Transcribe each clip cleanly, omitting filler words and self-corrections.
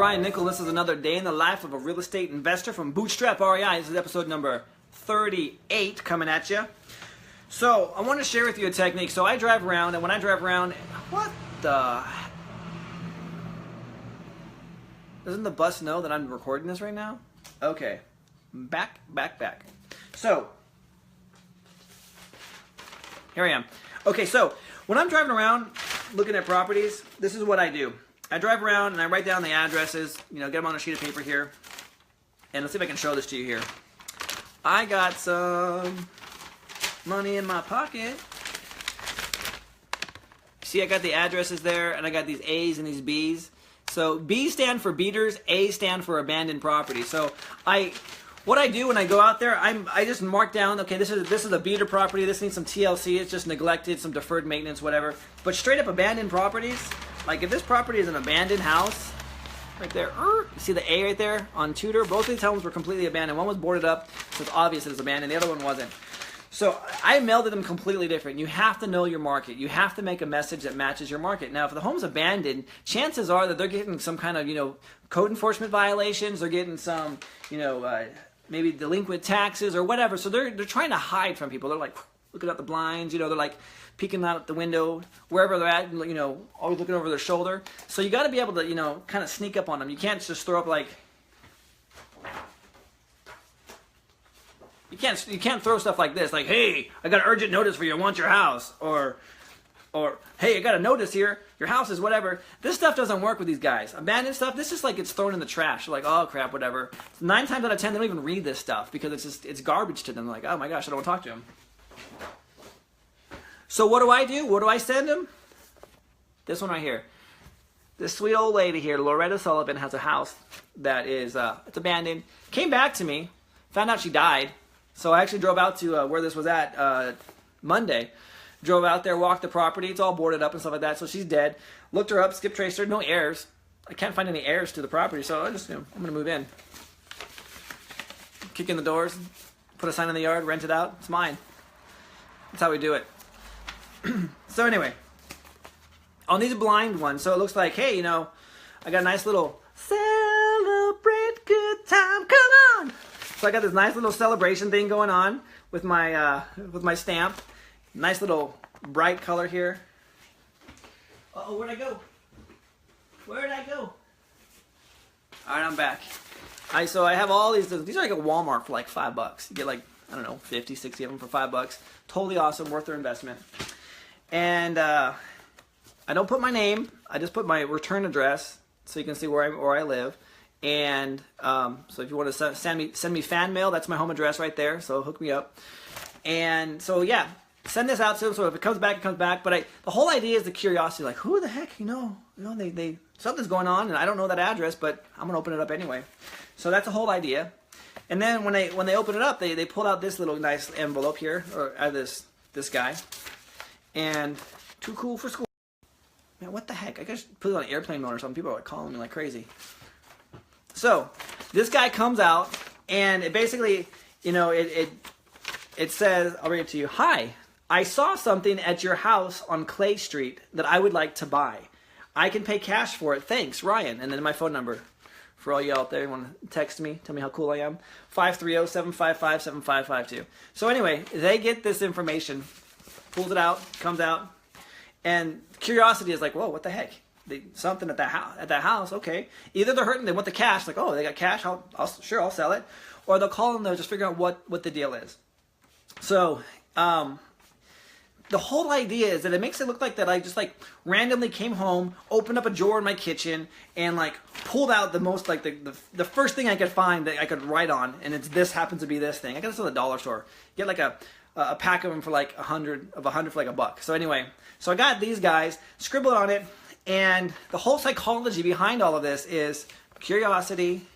Ryan Nickel. This is another day in the life of a real estate investor from Bootstrap REI. This is episode number 38 coming at you. So I want to share with you a technique. So I drive around, and when I drive around, what the? Doesn't the bus know that I'm recording this right now? Okay, back. So here I am. Okay, so when I'm driving around looking at properties, this is what I do. I drive around and I write down the addresses, get them on a sheet of paper here. And let's see if I can show this to you here. I got some money in my pocket. See, I got the addresses there, and I got these A's and these B's. So B stand for beaters, A stand for abandoned property. So what I do when I go out there, I just mark down, okay, this is a beater property, this needs some TLC, it's just neglected, some deferred maintenance, whatever. But straight up abandoned properties, like if this property is an abandoned house, right there, you see the A right there on Tudor? Both of these homes were completely abandoned. One was boarded up, so it's obvious it was abandoned, the other one wasn't. So I melded them completely different. You have to know your market. You have to make a message that matches your market. Now, if the home's abandoned, chances are that they're getting some kind of, code enforcement violations. They're getting some, maybe delinquent taxes or whatever. So they're trying to hide from people. They're like looking out the blinds. They're like peeking out the window wherever they're at. Always looking over their shoulder. So you got to be able to, kind of sneak up on them. You can't just throw up like. You can't throw stuff like this, like, hey, I got an urgent notice for you, I want your house, or hey, I got a notice here, your house is whatever. This stuff doesn't work with these guys. Abandoned stuff, this is like it's thrown in the trash. They're like, oh crap, whatever. 9 times out of 10, they don't even read this stuff because it's garbage to them. They're like, oh my gosh, I don't want to talk to them. So what do I do? What do I send them? This one right here. This sweet old lady here, Loretta Sullivan, has a house that is it's abandoned. Came back to me, found out she died. So I actually drove out to where this was at Monday. Drove out there, walked the property. It's all boarded up and stuff like that. So she's dead. Looked her up, skip traced her. No heirs. I can't find any heirs to the property. So I just, I'm going to move in. Kick in the doors. Put a sign in the yard. Rent it out. It's mine. That's how we do it. So anyway. On these blind ones. So it looks like, hey, I got a nice little celebrate good time. Come on. So I got this nice little celebration thing going on with my stamp. Nice little bright color here. Uh-oh, where'd I go? Where'd I go? All right, I'm back. So I have all these. These are like at Walmart for like $5. You get like, I don't know, 50, 60 of them for $5. Totally awesome, worth their investment. And I don't put my name. I just put my return address so you can see where I live. And so if you want to send me fan mail, that's my home address right there. So hook me up. And so yeah, send this out to them. So if it comes back, it comes back. But the whole idea is the curiosity, like who the heck, they something's going on, and I don't know that address, but I'm gonna open it up anyway. So that's the whole idea. And then when they open it up, they pulled out this little nice envelope here, or this guy, and too cool for school. Man, what the heck? I just put it on airplane mode or something. People are calling me like crazy. So this guy comes out, and it basically, it says, I'll read it to you. Hi, I saw something at your house on Clay Street that I would like to buy. I can pay cash for it. Thanks, Ryan. And then my phone number for all you out there who want to text me, tell me how cool I am. 530-755-7552. So anyway, they get this information, pulls it out, comes out, and curiosity is like, whoa, what the heck? Something at that house, okay. Either they're hurting, they want the cash, like, oh, they got cash, I'll sell it. Or they'll call them, they'll just figure out what the deal is. So, the whole idea is that it makes it look like that I just randomly came home, opened up a drawer in my kitchen, and pulled out the most, the first thing I could find that I could write on, and happens to be this thing. I got this at the dollar store. Get a pack of them for like 100 for like $1. So anyway, so I got these guys, scribbled on it. And the whole psychology behind all of this is curiosity.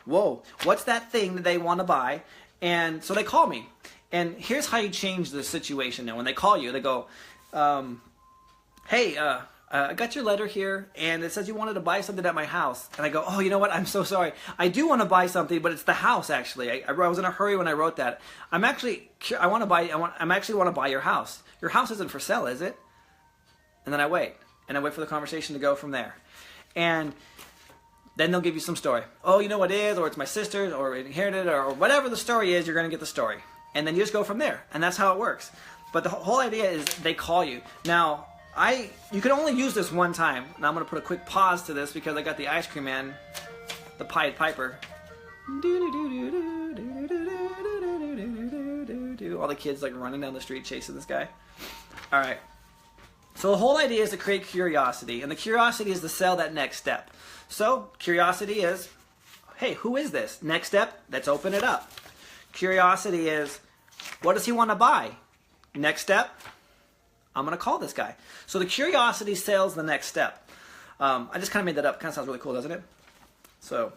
Whoa, what's that thing that they want to buy? And so they call me. And here's how you change the situation now. When they call you, they go, hey, I got your letter here, and it says you wanted to buy something at my house. And I go, oh, you know what? I'm so sorry. I do want to buy something, but it's the house, actually. I was in a hurry when I wrote that. I want to buy your house. Your house isn't for sale, is it? And then I wait. And I wait for the conversation to go from there. And Then they'll give you some story. Oh, you know what it is, or it's my sister's, or inherited, or whatever the story is, you're going to get the story. And then you just go from there. And that's how it works. But the whole idea is they call you. Now, you can only use this one time. Now I'm going to put a quick pause to this because I got the ice cream man, the Pied Piper. All the kids like running down the street chasing this guy. All right. So the whole idea is to create curiosity. And the curiosity is to sell that next step. So curiosity is, hey, who is this? Next step, let's open it up. Curiosity is, what does he want to buy? Next step, I'm going to call this guy. So the curiosity sells the next step. I just kind of made that up. Kind of sounds really cool, doesn't it? So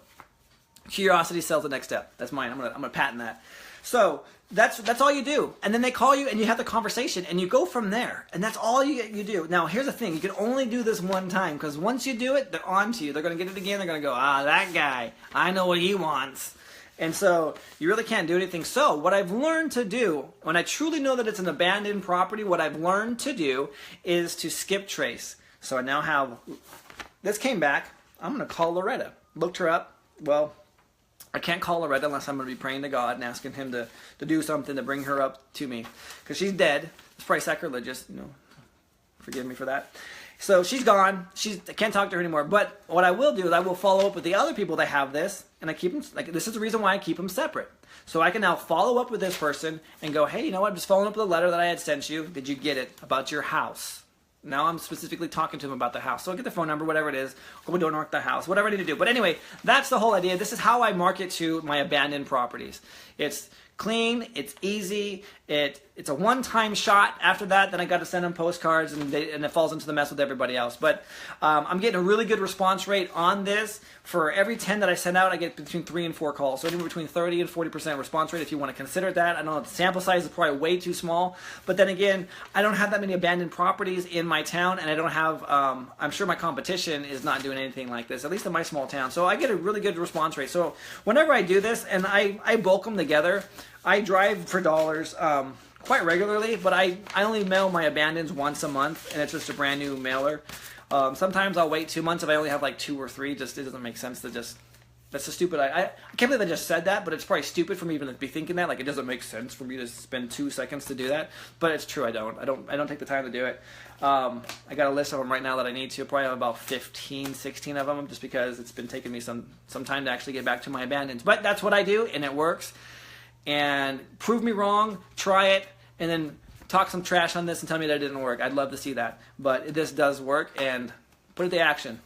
curiosity sells the next step. That's mine. I'm gonna patent that. So that's all you do. And then they call you and you have the conversation and you go from there. And that's all you do. Now, here's the thing. You can only do this one time because once you do it, they're on to you. They're going to get it again. They're going to go, that guy. I know what he wants. And so you really can't do anything. So what I've learned to do, when I truly know that it's an abandoned property, what I've learned to do is to skip trace. So I now have, this came back. I'm going to call Loretta. Looked her up. Well, I can't call Loretta unless I'm going to be praying to God and asking him to do something to bring her up to me. Because she's dead. It's probably sacrilegious. Forgive me for that. So she's gone. I can't talk to her anymore. But what I will do is I will follow up with the other people that have this. And I keep them, this is the reason why I keep them separate. So I can now follow up with this person and go, hey, you know what? I'm just following up with a letter that I had sent you. Did you get it? About your house. Now I'm specifically talking to him about the house. So I'll get the phone number, whatever it is. Go door knock the house, whatever I need to do. But anyway, that's the whole idea. This is how I market to my abandoned properties. It's clean, it's easy, it's a one-time shot. After that, then I got to send them postcards, and it falls into the mess with everybody else. But I'm getting a really good response rate on this. For every 10 that I send out, I get between 3 and 4 calls. So anywhere between 30 and 40% response rate if you want to consider that. I know the sample size is probably way too small. But then again, I don't have that many abandoned properties in my town, and I don't have, I'm sure my competition is not doing anything like this, at least in my small town. So I get a really good response rate. So whenever I do this, and I bulk them together, I drive for dollars quite regularly, but I only mail my abandons once a month, and it's just a brand new mailer. Sometimes I'll wait 2 months if I only have like 2 or 3. Just it doesn't make sense to just. That's a stupid. I can't believe I just said that, but it's probably stupid for me even to be thinking that. Like it doesn't make sense for me to spend 2 seconds to do that, but it's true. I don't take the time to do it. I got a list of them right now that I need to. Probably have about 15, 16 of them, just because it's been taking me some time to actually get back to my abandons. But that's what I do, and it works. And prove me wrong, try it, and then talk some trash on this and tell me that it didn't work. I'd love to see that. But this does work, and put it to action.